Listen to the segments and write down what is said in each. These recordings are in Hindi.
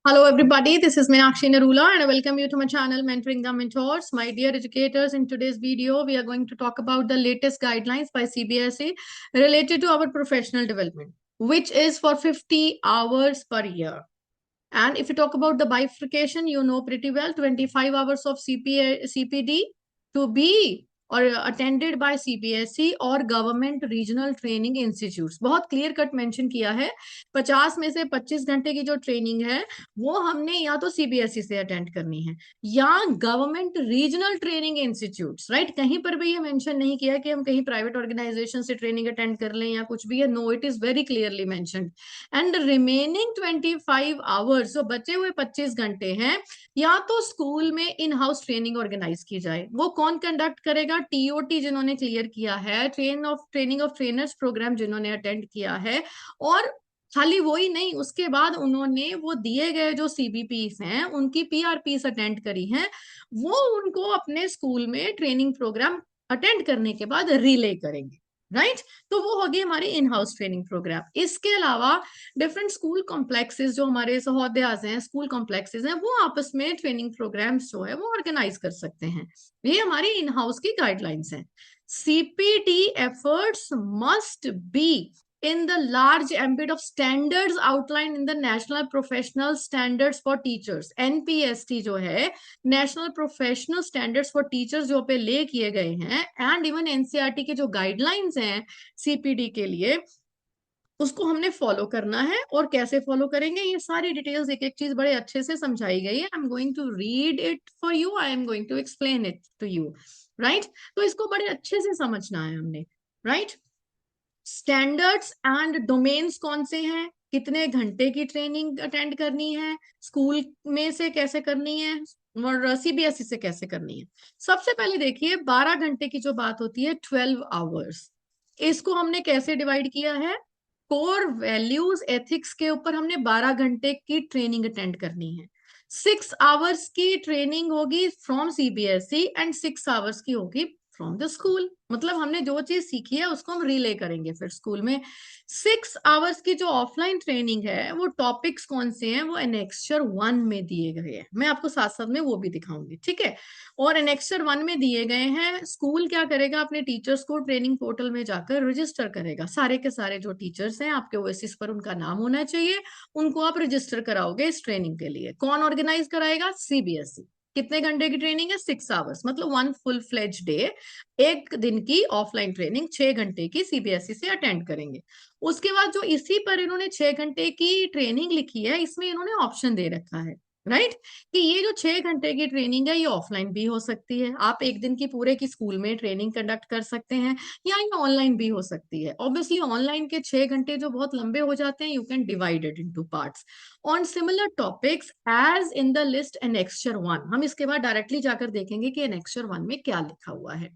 Hello, everybody. This is Meenakshi Narula, and I welcome you to my channel, Mentoring the Mentors. My dear educators, in today's video, we are going to talk about the latest guidelines by CBSE related to our professional development, which is for 50 hours per year. And if you talk about the bifurcation, you know pretty well 25 hours of CPD to be और अटेंडेड बाय सीबीएसई और गवर्नमेंट रीजनल ट्रेनिंग इंस्टीट्यूट्स। बहुत क्लियर कट मेंशन किया है। 50 में से 25 घंटे की जो ट्रेनिंग है वो हमने या तो सीबीएसई से अटेंड करनी है या government regional training institutes. Right, कहीं पर भी ये मेंशन नहीं किया कि हम कहीं प्राइवेट ऑर्गेनाइजेशन से ट्रेनिंग अटेंड कर लें या कुछ भी है। No, it is very clearly mentioned. And remaining 25 hours, जो बचे हुए 25 घंटे हैं, या तो स्कूल में इन हाउस ट्रेनिंग ऑर्गेनाइज की जाए। वो कौन कंडक्ट करेगा? टीओटी जिन्होंने क्लियर किया है, ट्रेनिंग ऑफ ट्रेनर्स प्रोग्राम जिन्होंने अटेंड किया है। और खाली वही नहीं, उसके बाद उन्होंने वो दिए गए जो सीबीपीस हैं उनकी पीआरपीस अटेंड करी हैं, वो उनको अपने स्कूल में ट्रेनिंग प्रोग्राम अटेंड करने के बाद रिले करेंगे। राइट, तो वो होगी हमारी इन हाउस ट्रेनिंग प्रोग्राम। इसके अलावा डिफरेंट स्कूल कॉम्प्लेक्सेस जो हमारे सहोदयाज हैं, स्कूल कॉम्प्लेक्सेस हैं, वो आपस में ट्रेनिंग प्रोग्राम्स जो है वो ऑर्गेनाइज कर सकते हैं। ये हमारी इन हाउस की गाइडलाइंस हैं। CPD efforts must be in the large ambit of standards outlined in the National Professional Standards for Teachers, NPST जो है, National Professional Standards for Teachers जो पे ले किए गए हैं, एंड इवन एनसीईआरटी के जो गाइडलाइंस हैं सीपीडी के लिए, उसको हमने फॉलो करना है। और कैसे फॉलो करेंगे, ये सारी डिटेल्स एक एक चीज बड़े अच्छे से समझाई गई है। I am going to read it for you, I am going to explain it to you. Right, तो इसको बड़े अच्छे से समझना है हमने। राइट, स्टैंडर्ड्स एंड डोमेन्स कौन से हैं, कितने घंटे की ट्रेनिंग अटेंड करनी है, स्कूल में से कैसे करनी है और सीबीएसई से कैसे करनी है। सबसे पहले देखिए, 12 घंटे की जो बात होती है, 12 आवर्स, इसको हमने कैसे डिवाइड किया है? कोर वैल्यूज एथिक्स के ऊपर हमने 12 घंटे की ट्रेनिंग अटेंड करनी है। 6 आवर्स की ट्रेनिंग होगी फ्रॉम सीबीएसई एंड 6 आवर्स की होगी फ्रॉम द स्कूल। मतलब हमने जो चीज सीखी है उसको हम रिले करेंगे फिर स्कूल में। 6 आवर्स की जो ऑफलाइन ट्रेनिंग है, वो टॉपिक्स कौन से हैं, वो एनेक्स्चर 1 में दिए गए हैं। मैं आपको साथ साथ में वो भी दिखाऊंगी, ठीक है। और एनेक्स्चर 1 में दिए गए हैं, स्कूल क्या करेगा, अपने टीचर्स को ट्रेनिंग पोर्टल में जाकर रजिस्टर करेगा। सारे के सारे जो टीचर्स हैं आपके ओएसएस पर उनका नाम होना चाहिए, उनको आप रजिस्टर कराओगे इस ट्रेनिंग के लिए। कौन ऑर्गेनाइज कराएगा? सीबीएसई। कितने घंटे की ट्रेनिंग है? 6 आवर्स, मतलब 1 फुल फ्लेज डे, एक दिन की ऑफलाइन ट्रेनिंग 6 घंटे की सीबीएसई से अटेंड करेंगे। उसके बाद जो इसी पर इन्होंने 6 घंटे की ट्रेनिंग लिखी है, इसमें इन्होंने ऑप्शन दे रखा है, राइट, कि ये जो 6 घंटे की ट्रेनिंग है ये ऑफलाइन भी हो सकती है। आप एक दिन की पूरे की स्कूल में ट्रेनिंग कंडक्ट कर सकते हैं, या ये ऑनलाइन भी हो सकती है। ऑब्वियसली ऑनलाइन के 6 घंटे जो बहुत लंबे हो जाते हैं, you can divide it into parts on similar topics as in the list annexure 1। हम इसके बाद डायरेक्टली जाकर देखेंगे कि एनेक्स्चर 1 में क्या लिखा हुआ है।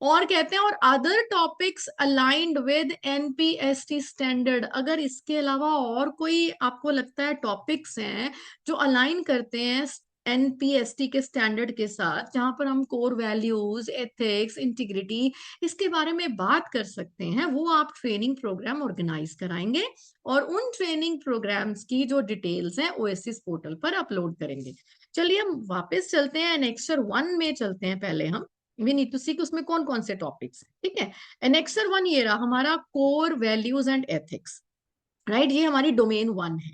और कहते हैं और other topics aligned with NPST standard. अगर इसके अलावा और कोई आपको लगता है टॉपिक्स हैं जो अलाइन करते हैं एनपीएसटी के स्टैंडर्ड के साथ, जहां पर हम कोर वैल्यूज, एथिक्स, इंटीग्रिटी, इसके बारे में बात कर सकते हैं, वो आप ट्रेनिंग प्रोग्राम ऑर्गेनाइज कराएंगे और उन ट्रेनिंग प्रोग्राम्स की जो डिटेल्स हैं ओएसएस पोर्टल पर अपलोड करेंगे। चलिए हम वापस चलते हैं, एनेक्स्चर 1 में चलते हैं पहले हम। वी नीड टू सी उसमें कौन कौन से टॉपिक्स हैं, ठीक है। एनेक्सर 1 ये रहा हमारा, core values and ethics. Right, ये हमारी डोमेन 1 है,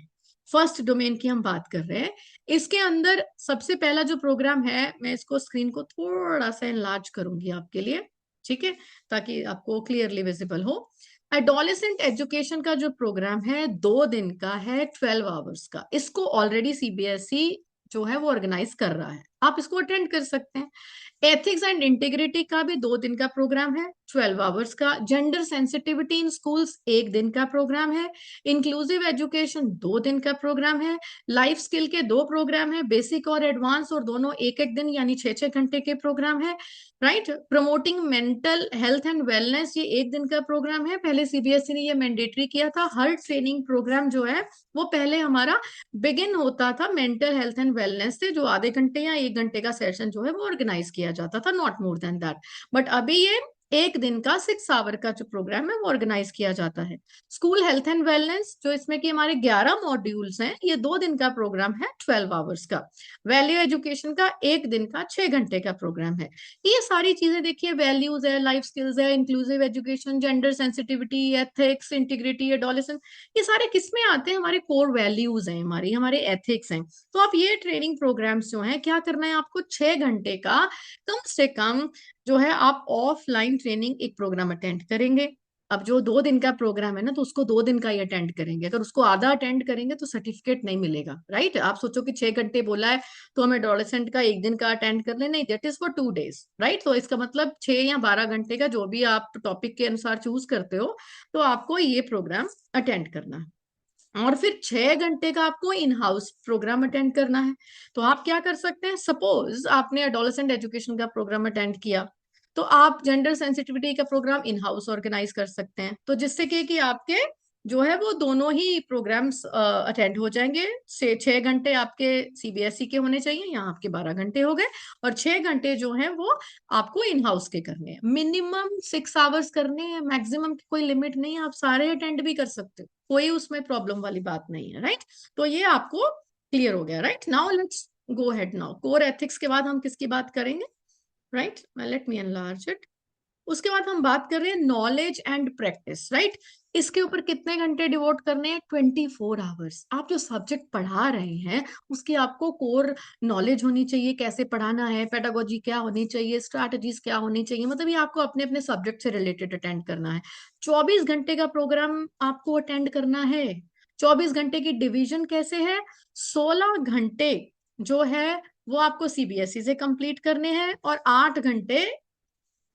फर्स्ट डोमेन की हम बात कर रहे हैं। इसके अंदर सबसे पहला जो प्रोग्राम है, मैं इसको स्क्रीन को थोड़ा सा एनलार्ज करूंगी आपके लिए, ठीक है, ताकि आपको क्लियरली विजिबल हो। एडोलेसेंट एजुकेशन का जो प्रोग्राम है 2 दिन का है, 12 आवर्स का। इसको ऑलरेडी सीबीएसई जो है वो ऑर्गेनाइज कर रहा है, आप इसको अटेंड कर सकते हैं। एथिक्स एंड इंटीग्रिटी का भी 2 दिन का प्रोग्राम है, 12 आवर्स का। जेंडर सेंसिटिविटी इन स्कूल्स 1 दिन का प्रोग्राम है। इंक्लूसिव एजुकेशन 2 दिन का प्रोग्राम है। लाइफ स्किल के 2 प्रोग्राम है, बेसिक और एडवांस, और दोनों एक एक दिन यानी 6-6 घंटे के प्रोग्राम है। Right, promoting mental health and wellness, ये 1 दिन का प्रोग्राम है। पहले सीबीएसई ने ये मैंडेटरी किया था, हर ट्रेनिंग प्रोग्राम जो है वो पहले हमारा बिगिन होता था मेंटल हेल्थ एंड वेलनेस से, जो आधे घंटे या 1 घंटे का सेशन जो है वो ऑर्गेनाइज किया जाता था, not more than that. But अभी ये एक दिन का 6 आवर का जो प्रोग्राम है वो ऑर्गेनाइज किया जाता है। स्कूल हेल्थ एंड वेलनेस, जो इसमें कि हमारे 11 मॉड्यूल्स हैं, ये 2 दिन का प्रोग्राम है 12 आवर्स का। वैल्यू एजुकेशन का 1 दिन का 6 घंटे का प्रोग्राम है। ये सारी चीजें देखिए, वैल्यूज है, लाइफ स्किल्स है, inclusive education, gender sensitivity, ethics, integrity, adolescence, ये सारे किसमें आते हैं? हमारे कोर वैल्यूज हैं, हमारे एथिक्स हैं। तो आप ये ट्रेनिंग प्रोग्राम्स जो है, क्या करना है आपको? 6 घंटे का कम से कम जो है आप ऑफलाइन ट्रेनिंग एक प्रोग्राम अटेंड करेंगे। अब जो 2 दिन का प्रोग्राम है ना, तो उसको 2 दिन का ही अटेंड करेंगे। अगर उसको आधा अटेंड करेंगे तो सर्टिफिकेट नहीं मिलेगा, राइट? आप सोचो कि 6 घंटे बोला है तो हम एडोलेसेंट का 1 दिन का अटेंड कर ले, नहीं, that is for 2 days, right? तो इसका मतलब 6 या 12 घंटे का, जो भी आप टॉपिक के अनुसार चूज करते हो, तो आपको ये प्रोग्राम अटेंड करना है। और फिर 6 घंटे का आपको इन हाउस प्रोग्राम अटेंड करना है। तो आप क्या कर सकते हैं? सपोज आपने एडोलेसेंट एजुकेशन का प्रोग्राम अटेंड किया, तो आप जेंडर सेंसिटिविटी का प्रोग्राम इन हाउस ऑर्गेनाइज कर सकते हैं। तो जिससे कि आपके जो है वो दोनों ही प्रोग्राम्स अटेंड हो जाएंगे। से 6 घंटे आपके सीबीएसई के होने चाहिए, यहाँ आपके 12 घंटे हो गए। और 6 घंटे जो है वो आपको इन हाउस के करने हैं। मिनिमम 6 आवर्स करने हैं, मैक्सिमम की कोई लिमिट नहीं है, आप सारे अटेंड भी कर सकते हो, कोई उसमें प्रॉब्लम वाली बात नहीं है, राइट? तो ये आपको क्लियर हो गया, right? Now let's go head. Now core ethics के बाद हम किसकी बात करेंगे? Right, let me enlarge it. उसके बाद हम बात कर रहे हैं नॉलेज एंड प्रैक्टिस, राइट? इसके ऊपर कितने घंटे डिवोट करने हैं? 24 आवर्स। आप जो सब्जेक्ट पढ़ा रहे हैं उसकी आपको कोर नॉलेज होनी चाहिए, कैसे पढ़ाना है, पेडागोजी क्या होनी चाहिए, स्ट्रैटेजीज क्या होनी चाहिए, मतलब ये आपको अपने अपने सब्जेक्ट से रिलेटेड अटेंड करना है। 24 घंटे का प्रोग्राम आपको अटेंड करना है। 24 घंटे की डिवीजन कैसे है? 16 घंटे जो है वो आपको सीबीएसई से कंप्लीट करने हैं, और 8 घंटे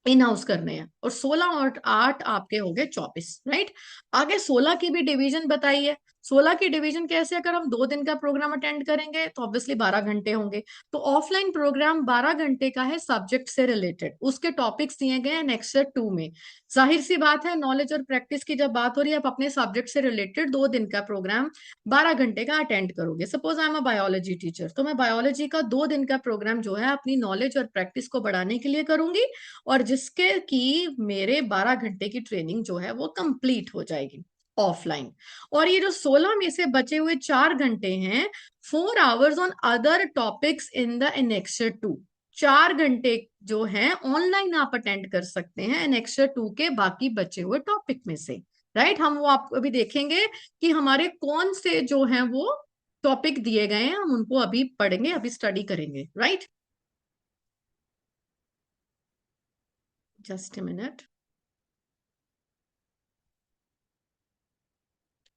इन हाउस करने हैं, और 16 और 8 आपके हो गए 24, राइट? आगे 16 की भी डिवीजन बताइए। 16 की डिवीजन कैसे? अगर हम 2 दिन का प्रोग्राम अटेंड करेंगे तो ऑब्वियसली 12 घंटे होंगे। तो ऑफलाइन प्रोग्राम 12 घंटे का है, सब्जेक्ट से रिलेटेड, उसके टॉपिक्स दिए गए हैं नेक्स्ट 2 में। जाहिर सी बात है, नॉलेज और प्रैक्टिस की जब बात हो रही है, आप अपने सब्जेक्ट से रिलेटेड 2 दिन का प्रोग्राम 12 घंटे का अटेंड करोगे। Suppose I am a biology teacher, तो मैं बायोलॉजी का 2 दिन का प्रोग्राम जो है अपनी नॉलेज और प्रैक्टिस को बढ़ाने के लिए करूंगी, और जिसके कि मेरे 12 घंटे की ट्रेनिंग जो है वो कंप्लीट हो जाएगी ऑफलाइन। और ये जो 16 में से बचे हुए 4 घंटे हैं, 4 hours on other topics in the annexure 2। 4 घंटे जो है ऑनलाइन आप अटेंड कर सकते हैं एनेक्सर 2 के बाकी बचे हुए टॉपिक में से, राइट? हम वो आपको अभी देखेंगे कि हमारे कौन से जो हैं वो टॉपिक दिए गए हैं, हम उनको अभी पढ़ेंगे, अभी स्टडी करेंगे, right? Just a minute,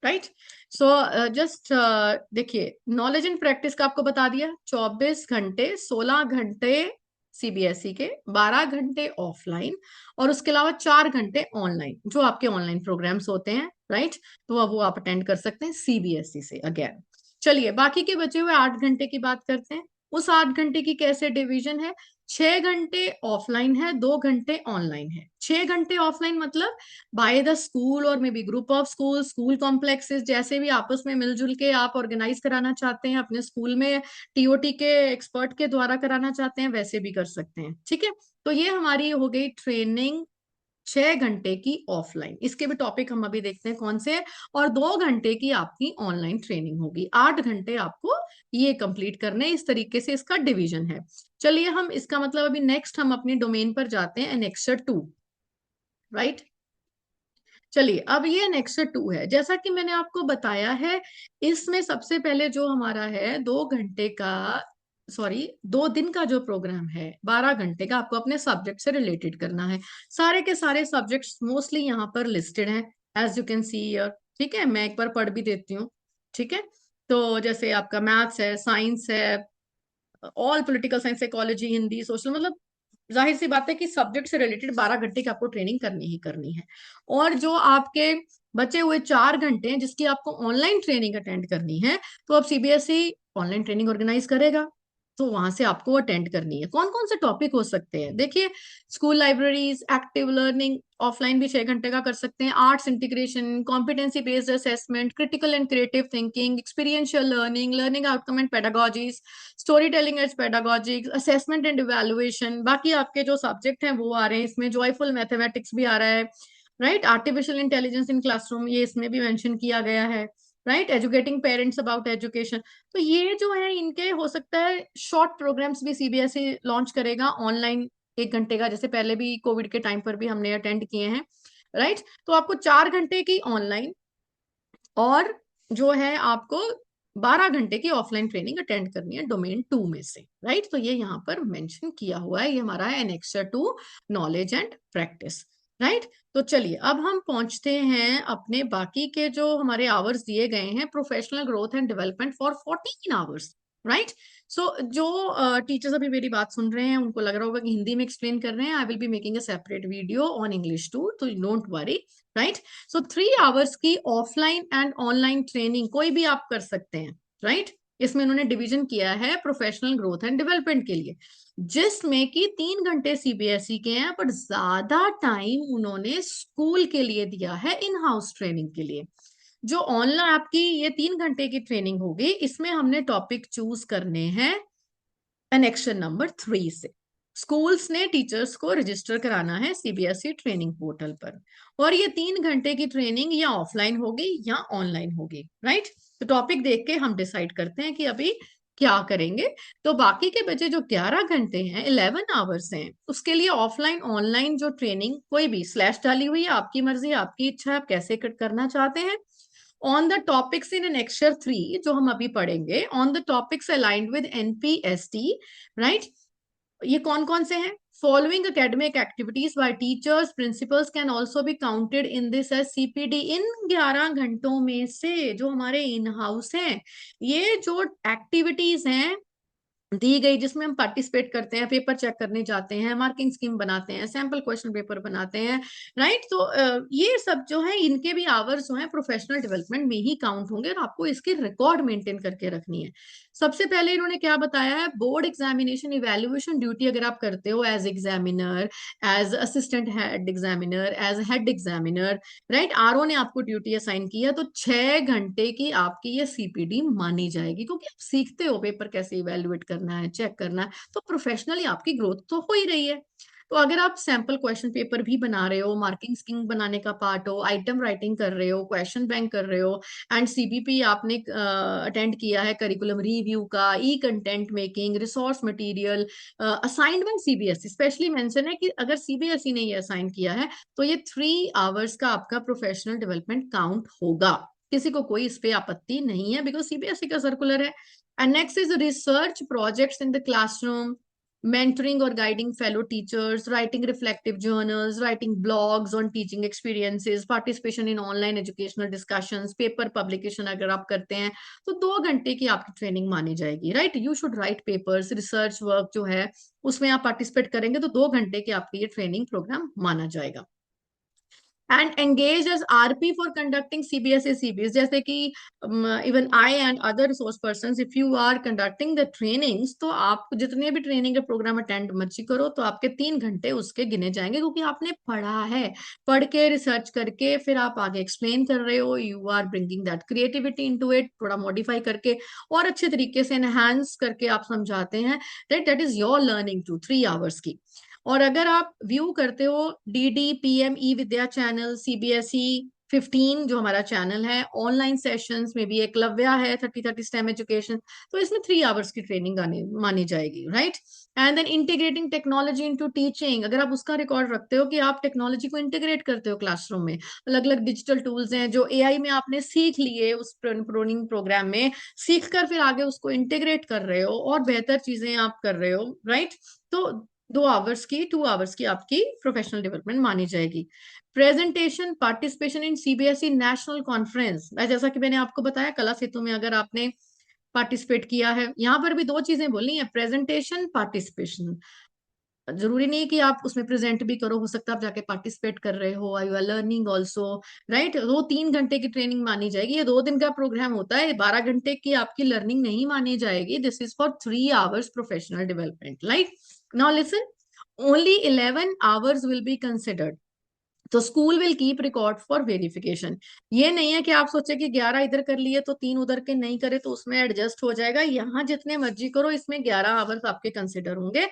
right? So just देखिए, नॉलेज एंड प्रैक्टिस का आपको बता दिया, 24 घंटे, 16 घंटे सीबीएसई के, 12 घंटे ऑफलाइन, और उसके अलावा 4 घंटे ऑनलाइन, जो आपके ऑनलाइन प्रोग्राम्स होते हैं, राइट? तो अब वो आप अटेंड कर सकते हैं सीबीएसई से अगेन। चलिए, बाकी के बचे हुए 8 घंटे की बात करते हैं। उस 8 घंटे की कैसे डिवीजन है? 6 घंटे ऑफलाइन है, 2 घंटे ऑनलाइन है। 6 घंटे ऑफलाइन मतलब बाय द स्कूल और may be group of school, school complexes, जैसे भी आपस में मिलजुल के आप ऑर्गेनाइज कराना चाहते हैं अपने स्कूल में, टीओटी के एक्सपर्ट के द्वारा कराना चाहते हैं, वैसे भी कर सकते हैं, ठीक है? तो ये हमारी हो गई ट्रेनिंग 6 घंटे की ऑफलाइन। इसके भी टॉपिक हम अभी देखते हैं कौन से हैं। और 2 घंटे की आपकी ऑनलाइन ट्रेनिंग होगी। 8 घंटे आपको ये कंप्लीट करने, इस तरीके से इसका डिवीजन है। चलिए, हम इसका मतलब अभी नेक्स्ट हम अपनी डोमेन पर जाते हैं, एनेक्सर 2, राइट? चलिए, अब ये नेक्स्ट 2 है, जैसा कि मैंने आपको बताया है, इसमें सबसे पहले जो हमारा है 2 घंटे का, सॉरी, 2 दिन का जो प्रोग्राम है 12 घंटे का, आपको अपने सब्जेक्ट से रिलेटेड करना है। सारे के सारे सब्जेक्ट्स मोस्टली यहाँ पर लिस्टेड हैं, as you can see here, ठीक है? मैं एक बार पढ़ भी देती हूँ, ठीक है? तो जैसे आपका मैथ्स है, साइंस है, all political science, psychology, Hindi, social, मतलब जाहिर सी बात है कि सब्जेक्ट से रिलेटेड 12 घंटे की आपको ट्रेनिंग करनी ही करनी है। और जो आपके बचे हुए 4 घंटे हैं जिसकी आपको ऑनलाइन ट्रेनिंग अटेंड करनी है, तो अब सीबीएसई ऑनलाइन ट्रेनिंग ऑर्गेनाइज करेगा, तो वहां से आपको अटेंड करनी है। कौन कौन से टॉपिक हो सकते हैं, देखिए, school libraries, active learning, offline भी 6 घंटे का कर सकते हैं, arts integration, competency based assessment, critical and creative thinking, experiential learning, learning outcome and pedagogies, storytelling as pedagogy, assessment and evaluation. बाकी आपके जो सब्जेक्ट हैं वो आ रहे हैं इसमें, जॉयफुल मैथमेटिक्स भी आ रहा है, right, artificial intelligence in classroom, ये इसमें भी मेंशन किया गया है, right, educating parents about education. तो ये जो है इनके हो सकता है शॉर्ट प्रोग्राम्स भी सीबीएसई लॉन्च करेगा ऑनलाइन, 1 घंटे का, जैसे पहले भी कोविड के टाइम पर भी हमने अटेंड किए हैं, राइट। तो आपको 4 घंटे की ऑनलाइन और जो है आपको 12 घंटे की ऑफलाइन ट्रेनिंग अटेंड करनी है डोमेन 2 में से, राइट। तो ये यहाँ पर मेंशन किया हुआ है, ये हमारा है annexure to knowledge and practice, right. तो चलिए अब हम पहुंचते हैं अपने बाकी के जो हमारे आवर्स दिए गए हैं, professional growth and development for 14 hours, right. So जो टीचर्स अभी मेरी बात सुन रहे हैं उनको लग रहा होगा कि हिंदी में एक्सप्लेन कर रहे हैं, I will be making a separate video on English too, तो don't worry, right. So 3 hours की ऑफलाइन एंड ऑनलाइन ट्रेनिंग कोई भी आप कर सकते हैं, राइट। इसमें इन्होंने डिवीजन किया है प्रोफेशनल ग्रोथ एंड डेवलपमेंट के लिए, जिसमें कि 3 घंटे सीबीएसई के हैं, पर ज्यादा टाइम उन्होंने स्कूल के लिए दिया है इन हाउस ट्रेनिंग के लिए। जो ऑनलाइन आपकी ये 3 घंटे की ट्रेनिंग होगी, इसमें हमने टॉपिक चूज करने हैं एनेक्शन नंबर 3 से। स्कूल्स ने टीचर्स को रजिस्टर कराना है सीबीएसई ट्रेनिंग पोर्टल पर, और ये 3 घंटे की ट्रेनिंग या ऑफलाइन होगी या ऑनलाइन होगी, राइट। तो टॉपिक देख के हम डिसाइड करते हैं कि अभी क्या करेंगे। तो बाकी के बचे जो 11 घंटे हैं, 11 आवर्स हैं, उसके लिए ऑफलाइन ऑनलाइन जो ट्रेनिंग कोई भी स्लैश डाली हुई है, आपकी मर्जी, आपकी इच्छा, आप कैसे करना चाहते हैं। On the topics in annexure 3 जो हम अभी पढ़ेंगे, on the topics aligned with NPST, right. ये कौन कौन से हैं? Following academic activities by teachers principals can also be counted in this as CPD. इन 11 घंटों में से जो हमारे इन हाउस हैं, ये जो एक्टिविटीज हैं दी गई, जिसमें हम पार्टिसिपेट करते हैं, पेपर चेक करने जाते हैं, मार्किंग स्कीम बनाते हैं, सैंपल क्वेश्चन पेपर बनाते हैं, राइट। तो ये सब जो है इनके भी आवर्स जो है प्रोफेशनल डेवलपमेंट में ही काउंट होंगे, और आपको इसकी रिकॉर्ड मेंटेन करके रखनी है। सबसे पहले इन्होंने क्या बताया है, बोर्ड एग्जामिनेशन इवेल्युएशन ड्यूटी अगर आप करते हो as examiner, as assistant head examiner, as head examiner, right, RO ने आपको ड्यूटी असाइन किया, तो 6 घंटे की आपकी ये सीपीडी मानी जाएगी, क्योंकि आप सीखते हो पेपर कैसे इवेल्युएट करना है, चेक करना है, तो प्रोफेशनली आपकी ग्रोथ तो हो ही रही है। तो अगर आप सैंपल क्वेश्चन पेपर भी बना रहे हो, मार्किंग स्कीम बनाने का पार्ट हो, आइटम राइटिंग कर रहे हो, क्वेश्चन बैंक कर रहे हो, एंड सीबीपी आपने अटेंड किया है, करिकुलम रिव्यू का, e content making, resource material assigned by CBSE, specially mention है कि अगर सीबीएसई ने ये असाइन किया है तो ये 3 आवर्स का आपका प्रोफेशनल डेवलपमेंट काउंट होगा। किसी को कोई इस पे आपत्ति नहीं है, बिकॉज सीबीएसई का सर्कुलर है। And next is research projects in the classroom, mentoring or guiding fellow teachers, writing reflective journals, writing blogs on teaching experiences, participation in online educational discussions, paper publication अगर आप करते हैं तो 2 घंटे की आपकी ट्रेनिंग मानी जाएगी, right. You should write papers, research work जो है उसमें आप पार्टिसिपेट करेंगे तो 2 घंटे की आपकी ये ट्रेनिंग प्रोग्राम माना जाएगा। And engage as RP for conducting CBSE CBS, जैसे कि even I and other resource person, if you are conducting the trainings, तो आप जितने भी ट्रेनिंग के प्रोग्राम अटेंड मर्जी करो, तो आपके 3 घंटे उसके गिने जाएंगे, क्योंकि आपने पढ़ा है, पढ़ के रिसर्च करके फिर आप आगे एक्सप्लेन कर रहे हो, you are bringing that creativity into it, थोड़ा मॉडिफाई करके और अच्छे तरीके से एनहांस करके आप समझाते हैं, right. That is your learning two 3 hours की। और अगर आप व्यू करते हो DD PM e Vidya channel, CBSE 15 जो हमारा चैनल है, ऑनलाइन सेशंस में भी एकलव्या है, 30-30 स्टेम एजुकेशन, तो इसमें 3 आवर्स की ट्रेनिंग मानी जाएगी, right. And then integrating technology into teaching, अगर आप उसका रिकॉर्ड रखते हो कि आप टेक्नोलॉजी को इंटीग्रेट करते हो क्लासरूम में, अलग अलग डिजिटल टूल्स हैं जो एआई में आपने सीख लिए उस ट्रेनिंग प्रोग्राम में, सीख कर फिर आगे उसको इंटीग्रेट कर रहे हो और बेहतर चीजें आप कर रहे हो, राइट। तो 2 आवर्स की आपकी प्रोफेशनल डेवलपमेंट मानी जाएगी। Presentation participation in CBSE national conference, जैसा कि मैंने आपको बताया कला सेतु में अगर आपने पार्टिसिपेट किया है, यहाँ पर भी 2 चीजें बोलनी है, प्रेजेंटेशन, पार्टिसिपेशन। जरूरी नहीं कि आप उसमें प्रेजेंट भी करो, हो सकता है आप जाके पार्टिसिपेट कर रहे हो, you are learning also, right. वो 3 घंटे की ट्रेनिंग मानी जाएगी। ये 2 दिन का प्रोग्राम होता है, 12 घंटे की आपकी लर्निंग नहीं मानी जाएगी। This is for 3 hours professional development, like. Now listen, only 11 hours will be considered. तो school will keep record for verification. ये नहीं है कि आप सोचे कि 11 इधर कर लिए तो 3 उधर के नहीं करे तो उसमें एडजस्ट हो जाएगा। यहाँ जितने मर्जी करो, इसमें 11 आवर्स आपके कंसिडर होंगे,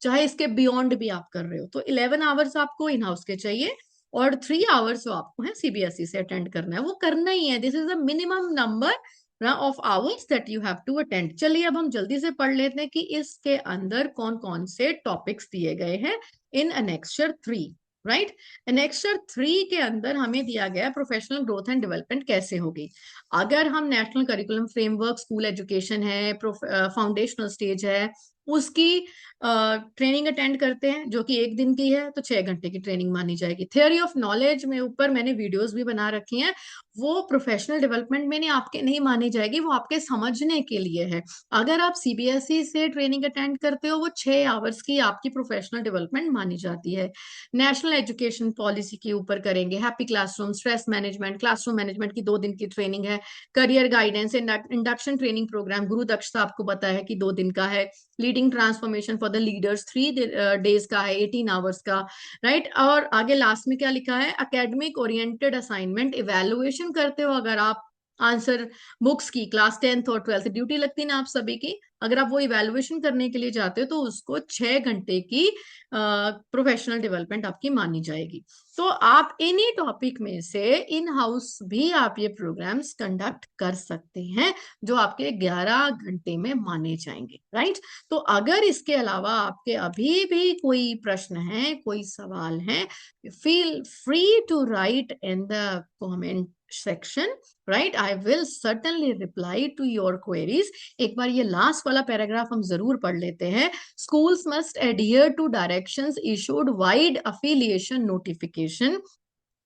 चाहे इसके बियॉन्ड भी आप कर रहे हो। तो 11 आवर्स आपको इन हाउस के चाहिए, और 3 आवर्स जो आपको है सीबीएसई से अटेंड करना है, वो करना ही है। This is the minimum number of hours that you have to attend. चलिए अब हम जल्दी से पढ़ लेते हैं कि इसके अंदर कौन कौन से टॉपिक्स दिए गए हैं इन एनेक्सचर 3, राइट। एनेक्सचर 3 के अंदर हमें दिया गया प्रोफेशनल ग्रोथ एंड डेवलपमेंट कैसे होगी। अगर हम national curriculum framework, school education है, फाउंडेशनल स्टेज है, उसकी ट्रेनिंग अटेंड करते हैं, जो कि 1 दिन की है, तो 6 घंटे की ट्रेनिंग मानी जाएगी। थ्योरी ऑफ नॉलेज में ऊपर मैंने वीडियोस भी बना रखी हैं, वो प्रोफेशनल डेवलपमेंट में नहीं, आपके नहीं मानी जाएगी, वो आपके समझने के लिए है। अगर आप सीबीएसई से ट्रेनिंग अटेंड करते हो, वो 6 आवर्स की आपकी प्रोफेशनल डेवलपमेंट मानी जाती है। नेशनल एजुकेशन पॉलिसी के ऊपर करेंगे, happy classroom, stress management, classroom management की 2 दिन की ट्रेनिंग है। Career guidance, induction training program, Guru Dakshta आपको पता है कि 2 दिन का है। Leading transformation for the leaders 3 days का है, 18 आवर्स का, राइट। और आगे लास्ट में क्या लिखा है, एकेडमिक ओरिएंटेड असाइनमेंट, इवेलुएशन करते हो अगर आप आंसर बुक्स की, क्लास 10th और 12th ड्यूटी लगती है ना आप सभी की, अगर आप वो इवेलुएशन करने के लिए जाते हो तो उसको 6 घंटे की प्रोफेशनल डेवलपमेंट आपकी मानी जाएगी। तो आप इन्हीं टॉपिक में से इन हाउस भी आप ये प्रोग्राम्स कंडक्ट कर सकते हैं, जो आपके 11 घंटे में माने जाएंगे, राइट। तो अगर इसके अलावा आपके अभी भी कोई प्रश्न है, कोई सवाल है, feel free to write in the comment section, right. I will certainly reply to your queries. एक बार ये लास्ट वाला पैराग्राफ हम जरूर पढ़ लेते हैं। Schools must adhere to directions issued wide affiliation notification,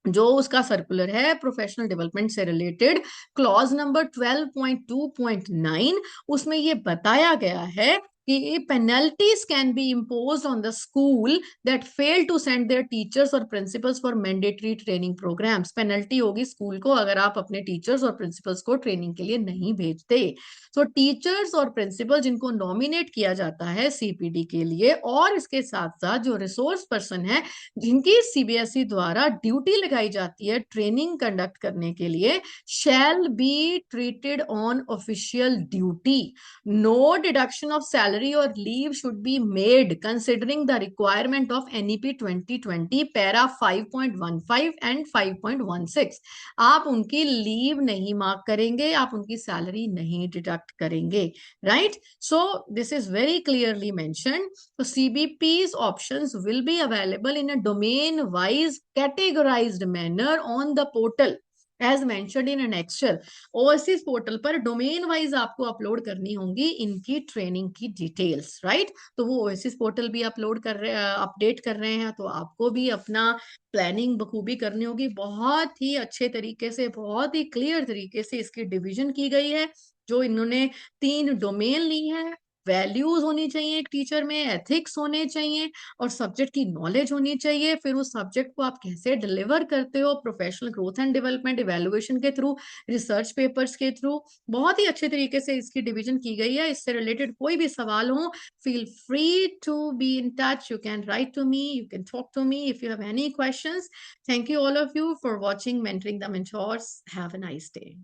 जो उसका सर्कुलर है प्रोफेशनल डेवलपमेंट से रिलेटेड, क्लॉज नंबर 12.2.9, उसमें ये बताया गया है कि penalties can be imposed on the school that fail to send their teachers और principals for mandatory training programmes. Penalty होगी स्कूल को अगर आप अपने टीचर्स और प्रिंसिपल्स को ट्रेनिंग के लिए नहीं भेजते। तो टीचर्स और प्रिंसिपल जिनको नॉमिनेट किया जाता है सीपीडी के लिए, और इसके साथ साथ जो रिसोर्स पर्सन है जिनकी सीबीएसई द्वारा ड्यूटी लगाई जाती है ट्रेनिंग कंडक्ट करने के लिए, shall be treated on official duty. No deduction of salary और leave should be made considering the requirement of NEP 2020 para 5.15 and 5.16। आप उनकी लीव नहीं मार्क करेंगे, आप उनकी सैलरी नहीं डिडक्ट करेंगे, right. So this is very clearly mentioned. So CBP's options will be available in a domain-wise categorized manner on the portal as mentioned in an Excel। Oasis portal पर डोमेन वाइज आपको अपलोड करनी होंगी इनकी ट्रेनिंग की डिटेल्स, राइट। तो वो ओएसिस पोर्टल भी अपलोड कर रहे, अपडेट कर रहे हैं, तो आपको भी अपना प्लानिंग बखूबी करनी होगी। बहुत ही अच्छे तरीके से, बहुत ही क्लियर तरीके से इसकी डिवीजन की गई है। जो इन्होंने 3 डोमेन ली है, वैल्यूज होनी चाहिए एक टीचर में, एथिक्स होने चाहिए, और सब्जेक्ट की नॉलेज होनी चाहिए। फिर उस सब्जेक्ट को आप कैसे डिलीवर करते हो professional growth and development evaluation के थ्रू, रिसर्च पेपर्स के थ्रू, बहुत ही अच्छे तरीके से इसकी डिवीजन की गई है। इससे रिलेटेड कोई भी सवाल हो, feel free to be in touch, you can write to me, you can talk to me if you have any questions. Thank you all of you for watching mentoring the mentors. Have a nice day.